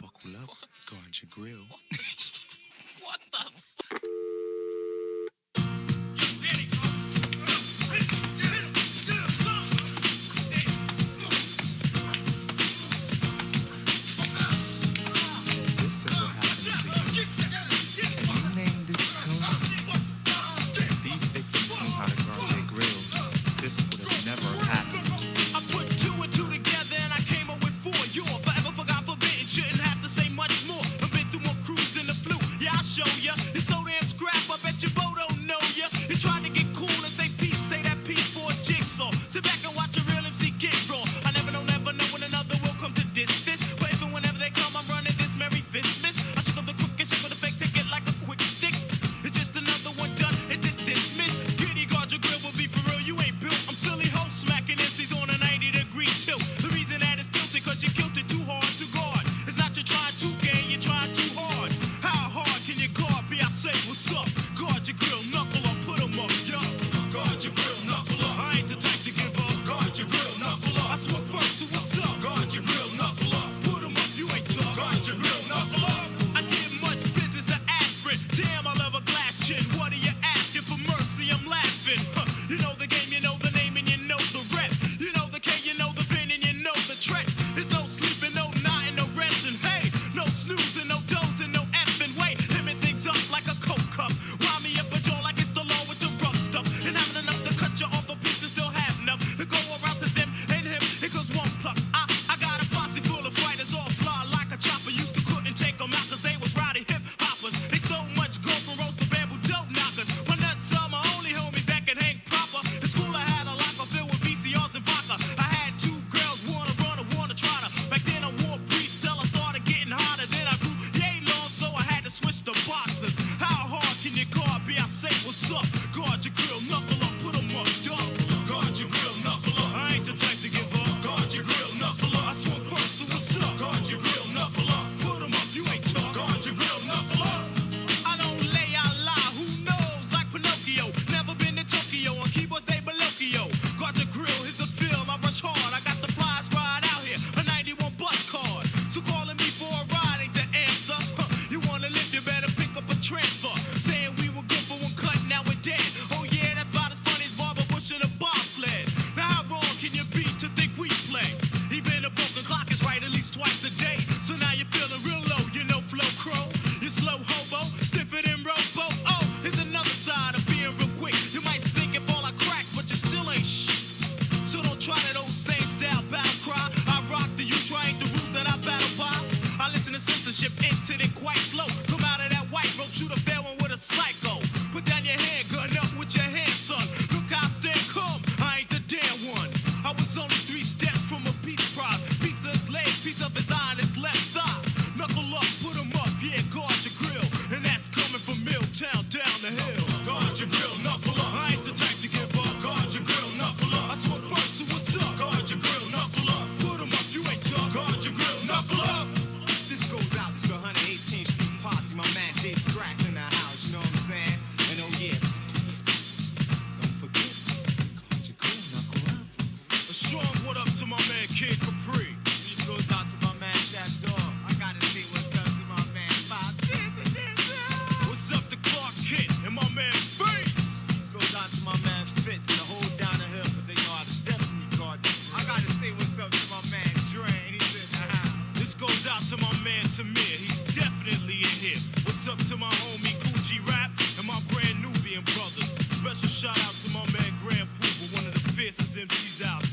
Buckle up, guard your grill. What the f? Is this ever happened to you? Can you name this tune? If these victims knew how to guard their grill, this would have never happened. I put two and two together and I came up with four. You're forever forgot forbidden, shouldn't have to say much more. I've been through more crews than the flu. Yeah, I'll show ya. You're so damn scrap, I bet your boat don't know ya. You're trying to get cool and say peace, say that piece for a jigsaw. Sit back and watch a real MC get raw. I never know when another will come to this. But if and whenever they come, I'm running this Merry Christmas. I shook up the crook and shook up the fake, take it like a quick stick. It's just another one done, it just dismissed. Giddy guard your grill will be for real, you ain't built. I'm silly ho smacking MCs on a 90-degree tilt. The reason that it's tilted, cause you killed it too hard to guard. It's not you're trying to gain, you're trying too hard. How hard can you guard? Be I say what's up? Guard your grill, knuckle up, put 'em up, yo. Guard your grill, knuckle up. I ain't the type to give up. Guard your grill, knuckle up. I smoke first, so what's up? Guard your grill, knuckle up. Put 'em up, you ain't tough. Guard your grill, knuckle up. I give much business to aspirin. Damn, I love a glass chin. What are you asking for mercy? I'm laughing. You know the game, you know the name, and you know the rep. You know the K, you know the pin, and you know the Treach. There's no sleeping, no nodding, no resting. Hey, no snoozing, no dozing, no effing. Wait, limit things up like a Coke cup. Wind me up a jaw like it's the law with the rough stuff. And having enough to cut you off a piece and still have enough to go around to them and him. It goes one pluck. I got a posse full of fighters, all fly like a chopper. Used to couldn't take them out cause they was rowdy hip hoppers. They stole much gold from roast to bamboo dope knockers. My nuts are my only homies that can hang proper. In school I had a locker filled with VCRs and vodka. I had two girls, wanna run, wanna try to. Back then I wore breach till I started getting hotter. Then I grew yay long, so I had to switch to boxers. How hard can you guard? Be I say what's up? Guard your grill, knuckle up, put 'em up, dog. Guard your grill, knuckle up. I ain't the type to give up. Guard your grill, knuckle up. I swung first, so what's up? Guard your grill, knuckle up. Put 'em up, you ain't tough. Guard your grill, knuckle up. I don't lay, I lie. Who knows? Like Pinocchio. Never been to Tokyo. On keyboards, they Balokio. Guard your grill, it's a feel. I rush hard. I got the flies right out here. A 91 bus card. So calling me for a ride ain't the answer. You wanna live, you better pick up a transfer. Saying we were good for one cut, now we're dead. Oh yeah, that's about as funny as Barbara Bush in a bobsled. Now how wrong can you be to think we play? Even a broken clock is right at least twice a day. So now you're feeling real low, you know Flow Crow. You slow hobo, stiffer than Robo. Oh, here's another side of being real quick. You might stink if all I cracks, but you still ain't shit. So don't try that old same style battle cry. I rock the you try ain't the rules that I battle by. I listen to censorship, entered it quite slow. Come out of that white rope, shoot a fair one with a psycho. Put down your handgun up with your hand, son. Look how I stand calm, I ain't the damn one. I was only 3 steps from a peace prize. Piece of his leg, piece of his eye and his left thigh. Knuckle up, put 'em up, yeah, guard your grill. And that's coming from Milltown down the hill. Guard your grill, knuckle up. I ain't the type to give up. Guard your grill, knuckle up. I smoke first, so what's up? Guard your grill, knuckle up. Put 'em up, you ain't tough. Guard your grill, knuckle up. This goes out to the 118th Street posse, my man Jay Scratch in the house, you know what I'm saying? And oh yeah, psst, psst, psst, psst. Don't forget, guard your grill, knuckle up. A strong what up to my man Kid Capri. This goes out to my man Chef Dog. I gotta say what's up to my man Bob. What's up to Clark Kent and my man Face? This goes out to my man Fitz and the whole down the hill, cause they know how to definitely guard this. I gotta say what's up to my man Dre, and he's in the house. This goes out to my man Tamir, he's definitely in here. What's up to my homie Coogee Rap and my brand Nubian brothers. Special shout out to my man Grand Pooba, one of the fiercest MCs out